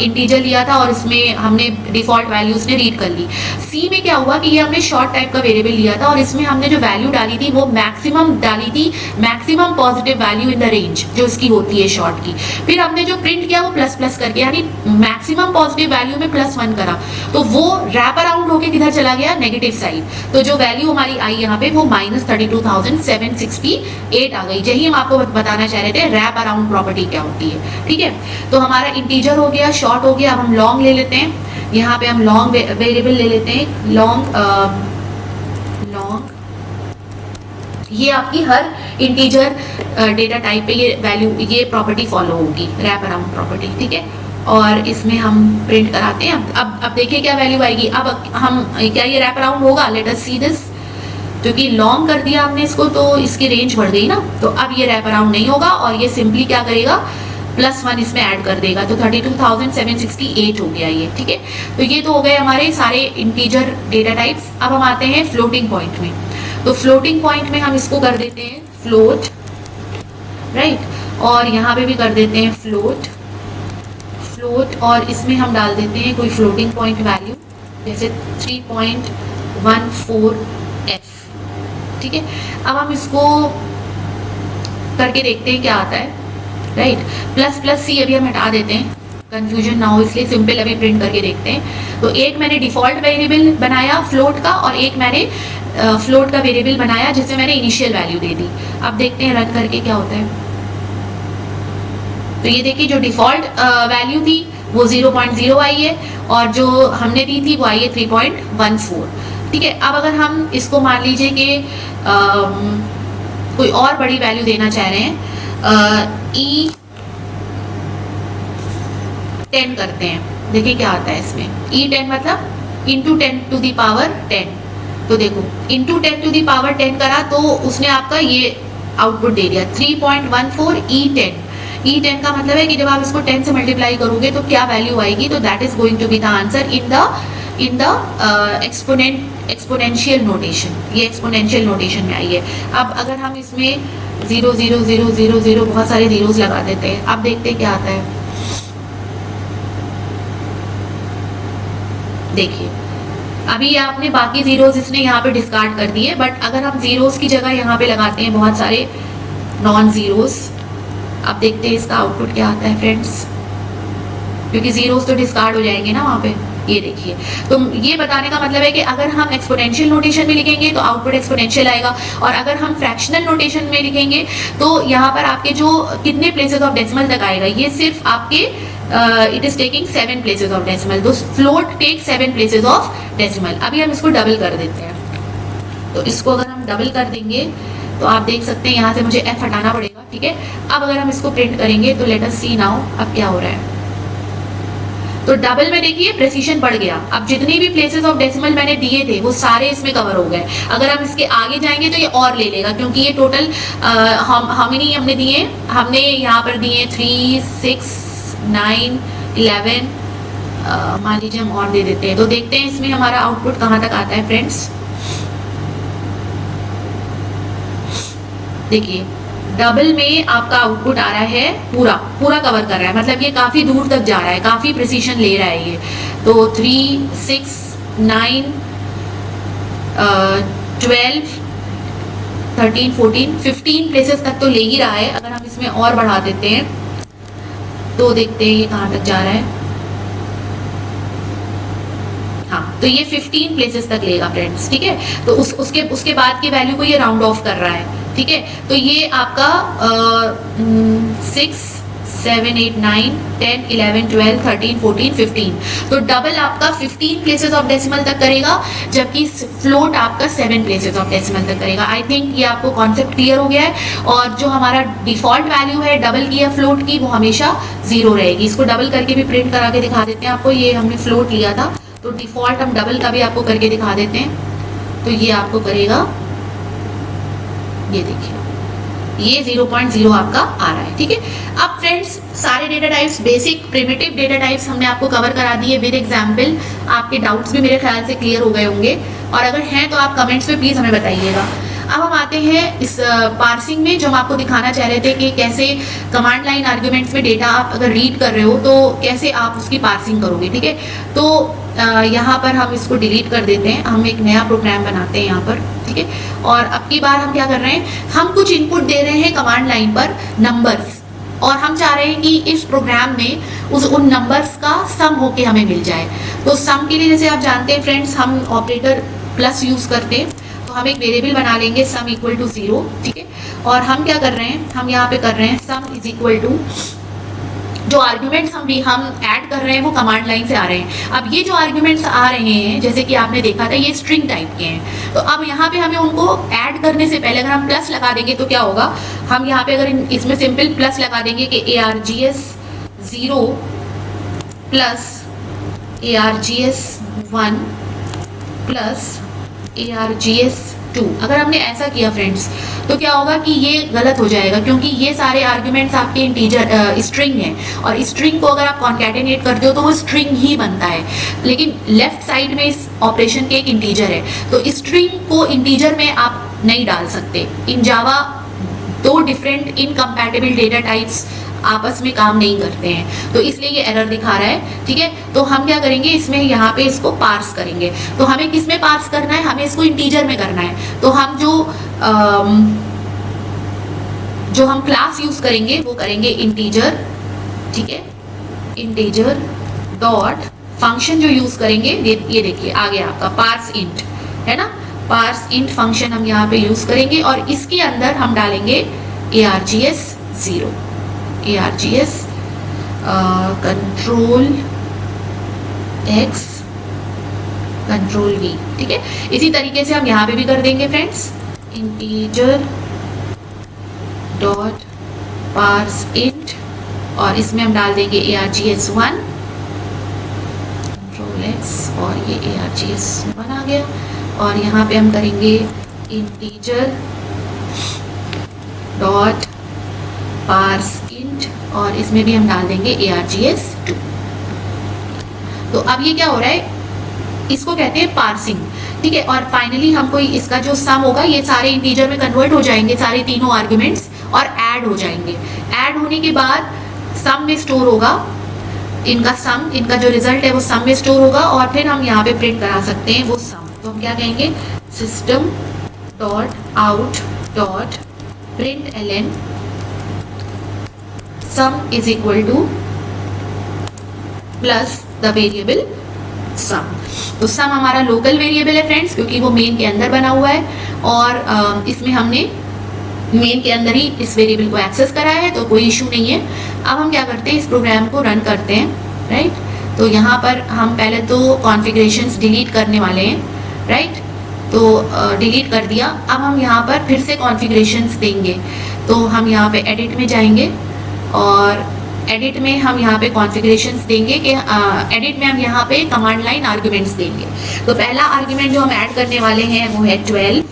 इंटीजर लिया था और इसमें हमने डिफॉल्ट वैल्यूज ने रीड कर ली। c में क्या हुआ कि ये हमने शॉर्ट टाइप का वेरिएबल लिया था और इसमें हमने जो वैल्यू डाली थी वो मैक्सिमम डाली थी, maximum positive value in the range जो इसकी होती है शॉर्ट की। फिर हमने जो प्रिंट किया वो प्लस करके, यानी मैक्सिमम पॉजिटिव वैल्यू में +1 करा, तो वो रैप अराउंड होके किधर चला गया, नेगेटिव साइड। तो जो वैल्यू हमारी आई यहाँ पे वो -32,768 आ गई। यही हम आपको बताना चाह रहे थे रैप अराउंड प्रॉपर्टी क्या होती है, ठीक है। तो हमारा इंटीजर हो गया, शॉर्ट हो गया। अब हम लॉन्ग ले लेते हैं, यहाँ पे हम लॉन्ग वेरिएबल ले लेते हैं। लॉन्ग ये आपकी हर इंटीजर डेटा टाइप पे ये वैल्यू, ये प्रॉपर्टी फॉलो होगी, रैप अराउंड प्रॉपर्टी, ठीक है। और इसमें हम प्रिंट कराते हैं। अब देखिए क्या वैल्यू आएगी। अब हम क्या ये रैप अराउंड होगा, लेट अस सी दिस। क्योंकि लॉन्ग कर दिया हमने इसको तो इसकी रेंज बढ़ गई ना, तो अब ये रैप अराउंड नहीं होगा और ये सिंपली क्या करेगा, +1 इसमें ऐड कर देगा। तो 32,768 हो गया ये, ठीक है। तो ये तो हो गए हमारे सारे इंटीजर डेटा टाइप्स। अब हम आते हैं फ्लोटिंग पॉइंट में। तो फ्लोटिंग पॉइंट में हम इसको कर देते हैं फ्लोट, राइट, और यहाँ पे भी कर देते हैं फ्लोट, और इसमें हम डाल देते हैं कोई फ्लोटिंग पॉइंट वैल्यू, जैसे 3.14f, ठीक है। अब हम इसको करके देखते हैं क्या आता है, राइट। प्लस सी अभी हम हटा देते हैं, कंफ्यूजन ना हो इसलिए सिंपल अभी प्रिंट करके देखते हैं। तो एक मैंने डिफॉल्ट वेरिएबल बनाया फ्लोट का और एक मैंने फ्लोट का वेरिएबल बनाया जिसमें मैंने इनिशियल वैल्यू दे दी। अब देखते हैं रन करके क्या होता है। तो ये देखिए जो डिफॉल्ट वैल्यू थी वो 0.0 आई है और जो हमने दी थी वो आई है 3.14, ठीक है। अब अगर हम इसको मान लीजिए कि कोई और बड़ी वैल्यू देना चाह रहे हैं, E10 करते हैं, देखिए क्या आता है इसमें। E10 मतलब इंटू 10 to the power 10। तो देखो इंटू 10 to the power 10 करा तो उसने आपका ये आउटपुट दे दिया 3.14 E10। E10 का मतलब है कि जब आप इसको 10 से मल्टीप्लाई करोगे तो क्या वैल्यू आएगी, तो that is going to be the answer in the exponential notation. ये एक्सपोनेंशियल नोटेशन में आई है। अब अगर हम इसमें 0 0 0 0 0 बहुत सारे जीरोस लगा देते हैं, अब देखते हैं क्या आता है। देखिए अभी आपने बाकी जीरोस इसने यहाँ पे डिस्कार्ड कर दिए, बट अगर हम जीरोस की जगह यहाँ पे लगाते हैं बहुत सारे नॉन जीरोस, अब देखते हैं इसका आउटपुट क्या आता है फ्रेंड्स, क्योंकि जीरोस तो डिस्कार्ड हो जाएंगे ना वहाँ पे। ये देखिए, तो ये बताने का मतलब है कि अगर हम एक्सपोनेंशियल नोटेशन में लिखेंगे तो आउटपुट एक्सपोनेंशियल आएगा, और अगर हम फ्रैक्शनल नोटेशन में लिखेंगे तो यहाँ पर आपके जो कितने प्लेसेस ऑफ डेसिमल तक आएगा, ये सिर्फ आपके it is taking 7 places of decimal. तो float take 7 places of decimal. अभी हम इसको डबल कर देते हैं, तो इसको अगर हम डबल कर देंगे तो आप देख सकते हैं यहाँ से मुझे f हटाना पड़ेगा, ठीक है। अब अगर हम इसको प्रिंट करेंगे तो लेट अस सी नाउ अब क्या हो रहा है। तो डबल में देखिए प्रेसिशन बढ़ गया। अब जितनी भी प्लेसेस ऑफ डेसिमल मैंने दिए थे वो सारे इसमें कवर हो गए। अगर हम इसके आगे जाएंगे तो ये और ले लेगा, क्योंकि ये टोटल हम ही नहीं हमने दिए, हमने यहाँ पर दिए 3 6 9 11, मान लीजिए हम और दे देते हैं। तो देखते हैं इसमें हमारा आउटपुट कहाँ तक आता है फ्रेंड्स। देखिए डबल में आपका आउटपुट आ रहा है पूरा पूरा कवर कर रहा है, मतलब ये काफ़ी दूर तक जा रहा है, काफ़ी प्रिसीशन ले रहा है ये। तो 3, 6, 9, 12, 13, 14, 15 प्लेसेस तक तो ले ही रहा है। अगर हम इसमें और बढ़ा देते हैं तो देखते हैं ये कहाँ तक जा रहा है। हाँ, तो ये 15 प्लेसेस तक लेगा फ्रेंड्स, ठीक है। तो उसके बाद की वैल्यू को ये राउंड ऑफ कर रहा है, ठीक है। तो ये आपका 6, 7, 8, 9, 10, 11, 12, 13, 14, 15। तो डबल आपका 15 प्लेसेस ऑफ डेसिमल तक करेगा, जबकि फ्लोट आपका 7 प्लेसेस ऑफ डेसिमल तक करेगा। आई थिंक ये आपको कॉन्सेप्ट क्लियर हो गया है। और जो हमारा डिफॉल्ट वैल्यू है डबल की या फ्लोट की, वो हमेशा 0 रहेगी। इसको डबल करके भी प्रिंट करा के दिखा देते हैं आपको। ये हमने फ्लोट लिया था, तो डिफॉल्ट हम डबल का भी आपको करके दिखा देते हैं। तो ये आपको करेगा, ये देखिए ये 0.0 आपका आ रहा है, ठीक है। अब फ्रेंड्स सारे data types, basic primitive data types हमने आपको कवर करा दिए विद एग्जांपल। आपके डाउट्स भी मेरे ख्याल से क्लियर हो गए होंगे, और अगर हैं तो आप कमेंट्स में प्लीज़ हमें बताइएगा। अब हम आते हैं इस पार्सिंग में, जो हम आपको दिखाना चाह रहे थे कि कैसे कमांड लाइन आर्ग्यूमेंट्स में डेटा आप अगर रीड कर रहे हो तो कैसे आप उसकी पार्सिंग करोगे, ठीक है। तो यहाँ पर हम इसको डिलीट कर देते हैं, हम एक नया प्रोग्राम बनाते हैं यहाँ पर, ठीक है। और अब की बार हम क्या कर रहे हैं, हम कुछ इनपुट दे रहे हैं कमांड लाइन पर नंबर्स, और हम चाह रहे हैं कि इस प्रोग्राम में उन नंबर्स का सम होके हमें मिल जाए। तो सम के लिए जैसे आप जानते हैं फ्रेंड्स, हम ऑपरेटर प्लस यूज़ करते हैं। तो हम एक वेरिएबल बना लेंगे सम इक्वल टू 0, ठीक है। और हम क्या कर रहे हैं, हम यहाँ पे कर रहे हैं सम इज इक्वल टू, जो आर्ग्यूमेंट्स हम ऐड कर रहे हैं वो कमांड लाइन से आ रहे हैं। अब ये जो आर्ग्यूमेंट्स आ रहे हैं, जैसे कि आपने देखा था, ये स्ट्रिंग टाइप के हैं। तो अब यहाँ पे हमें उनको ऐड करने से पहले अगर हम प्लस लगा देंगे तो क्या होगा, हम यहाँ पे अगर इसमें सिंपल प्लस लगा देंगे कि ARGS 0 plus ARGS 1 plus ARGS 2, अगर हमने ऐसा किया फ्रेंड्स तो क्या होगा कि ये गलत हो जाएगा, क्योंकि ये सारे आर्ग्यूमेंट्स आपके इंटीजर स्ट्रिंग हैं, और स्ट्रिंग को अगर आप कॉन्कैटिनेट करते हो तो वो स्ट्रिंग ही बनता है। लेकिन लेफ्ट साइड में इस ऑपरेशन के एक इंटीजर है, तो स्ट्रिंग को इंटीजर में आप नहीं डाल सकते। इन जावा 2 डिफरेंट इनकम्पैटिबल डेटा टाइप्स आपस में काम नहीं करते हैं, तो इसलिए ये एरर दिखा रहा है, ठीक है। तो हम क्या करेंगे, इसमें यहाँ पे इसको पार्स करेंगे। तो हमें किस में पार्स करना है, हमें इसको इंटीजर में करना है। तो हम जो हम क्लास यूज करेंगे वो करेंगे इंटीजर, ठीक है। इंटीजर डॉट फंक्शन जो यूज करेंगे, ये देखिए आ गया आपका पार्स इंट, है ना। पार्स इंट फंक्शन हम यहाँ पे यूज करेंगे, और इसके अंदर हम डालेंगे ARGS 0, ARGS control X control V, ठीक है। इसी तरीके से हम यहाँ पे भी कर देंगे friends, integer dot parse int, और इसमें हम डाल देंगे ARGS 1 कंट्रोल X, और ये ARGS 1 आ गया। और यहाँ पे हम करेंगे इंटीजर डॉट पार्स इंट, और इसमें भी हम डाल देंगे ARGS 2। तो अब ये क्या हो रहा है, इसको कहते हैं पार्सिंग, ठीक है। और फाइनली हमको इसका जो सम होगा, ये सारे इंटीजर में कन्वर्ट हो जाएंगे, सारे तीनों आर्ग्यूमेंट्स, और ऐड हो जाएंगे। ऐड होने के बाद सम में स्टोर होगा इनका सम, इनका जो रिजल्ट है वो सम में स्टोर होगा, और फिर हम यहाँ पे प्रिंट करा सकते हैं वो सम। तो हम क्या कहेंगे, system dot out dot println sum is equal to plus the variable sum. तो सम हमारा लोकल वेरिएबल है फ्रेंड्स, क्योंकि वो मेन के अंदर बना हुआ है, और इसमें हमने मेन के अंदर ही इस वेरिएबल को एक्सेस करा है, तो कोई इशू नहीं है। अब हम क्या करते हैं, इस प्रोग्राम को रन करते हैं, राइट। तो यहाँ पर हम पहले तो कॉन्फ़िगरेशंस डिलीट करने वाले हैं, राइट। तो डिलीट कर दिया। अब हम यहाँ पर फिर से कॉन्फ़िगरेशंस देंगे। तो हम यहाँ पे एडिट में जाएंगे, और एडिट में हम यहाँ पे कॉन्फ़िगरेशंस देंगे कि एडिट में हम यहाँ पे कमांड लाइन आर्ग्यूमेंट्स देंगे। तो पहला आर्ग्यूमेंट जो हम ऐड करने वाले हैं वो है 12,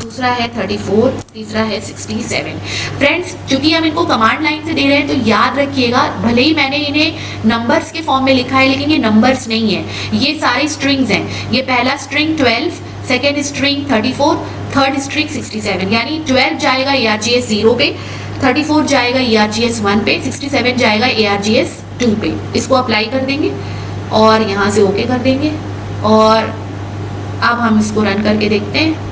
दूसरा है 34, तीसरा है 67। फ्रेंड्स, चूंकि हम इनको कमांड लाइन से दे रहे हैं तो याद रखिएगा, भले ही मैंने इन्हें नंबर्स के फॉर्म में लिखा है, लेकिन ये नंबर्स नहीं है, ये सारे स्ट्रिंग्स हैं। ये पहला string 12, second string 34, third string 67, यानी 12 जाएगा ARGS 0 पे, 34 जाएगा ARGS 1 पे, 67 जाएगा ARGS 2 पे। इसको अप्लाई कर देंगे और यहाँ से ओके कर देंगे। और अब हम इसको रन करके देखते हैं।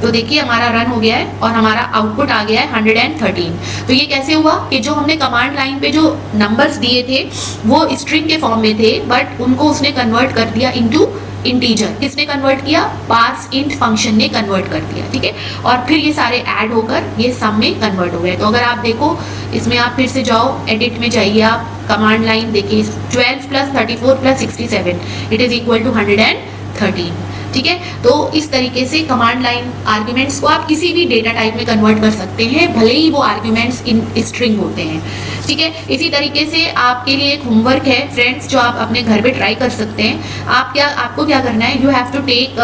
तो देखिए हमारा रन हो गया है और हमारा आउटपुट आ गया है 113। तो ये कैसे हुआ कि जो हमने कमांड लाइन पे जो नंबर्स दिए थे वो स्ट्रिंग के फॉर्म में थे, बट उनको उसने कन्वर्ट कर दिया इनटू इंटीजर। किसने कन्वर्ट किया? पार्स इंट फंक्शन ने कन्वर्ट कर दिया, ठीक है। और फिर ये सारे ऐड होकर ये सम में कन्वर्ट हो गए। तो अगर आप देखो इसमें, आप फिर से जाओ एडिट में जाइए, आप कमांड लाइन देखिए, 12 + 34 + 67 इट इज इक्वल टू 113, ठीक है। तो इस तरीके से कमांड लाइन आर्ग्यूमेंट्स को आप किसी भी डेटा टाइप में कन्वर्ट कर सकते हैं, भले ही वो आर्ग्यूमेंट्स इन स्ट्रिंग होते हैं, ठीक है। इसी तरीके से आपके लिए एक होमवर्क है फ्रेंड्स, जो आप अपने घर पे ट्राई कर सकते हैं। आपको क्या करना है, you have to take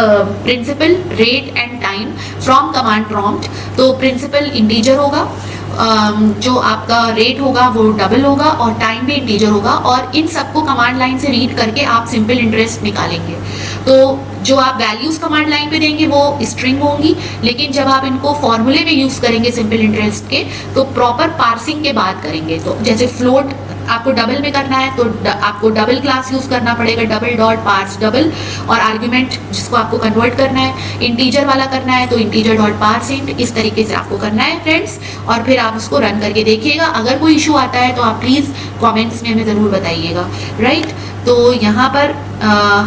principal, rate and time from command prompt. तो प्रिंसिपल इंटीजर होगा, जो आपका रेट होगा वो डबल होगा और टाइम भी इंटीजर होगा, और इन सबको कमांड लाइन से रीड करके आप सिंपल इंटरेस्ट निकालेंगे। तो जो आप वैल्यूज कमांड लाइन पे देंगे वो स्ट्रिंग होंगी, लेकिन जब आप इनको फॉर्मूले में यूज करेंगे सिंपल इंटरेस्ट के, तो प्रॉपर पार्सिंग के बाद करेंगे। तो जैसे फ्लोट आपको डबल में करना है तो आपको डबल क्लास यूज करना पड़ेगा, डबल डॉट पार्स डबल, और आर्ग्यूमेंट जिसको आपको कन्वर्ट करना है इंटीजर वाला करना है तो इंटीजर डॉट पार्स इंट, इस तरीके से आपको करना है फ्रेंड्स। और फिर आप उसको रन करके देखिएगा। अगर कोई इशू आता है तो आप प्लीज़ कमेंट्स में हमें ज़रूर बताइएगा, राइट। तो यहाँ पर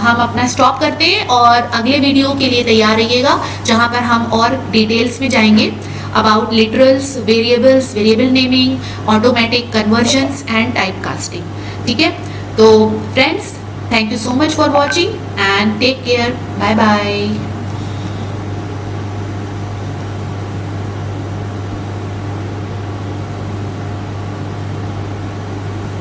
हम अपना स्टॉप करते हैं और अगले वीडियो के लिए तैयार रहिएगा, जहाँ पर हम और डिटेल्स में जाएंगे about literals, variables, variable naming, automatic conversions and typecasting, ठीक है। तो friends, thank you so much for watching and take care, bye bye.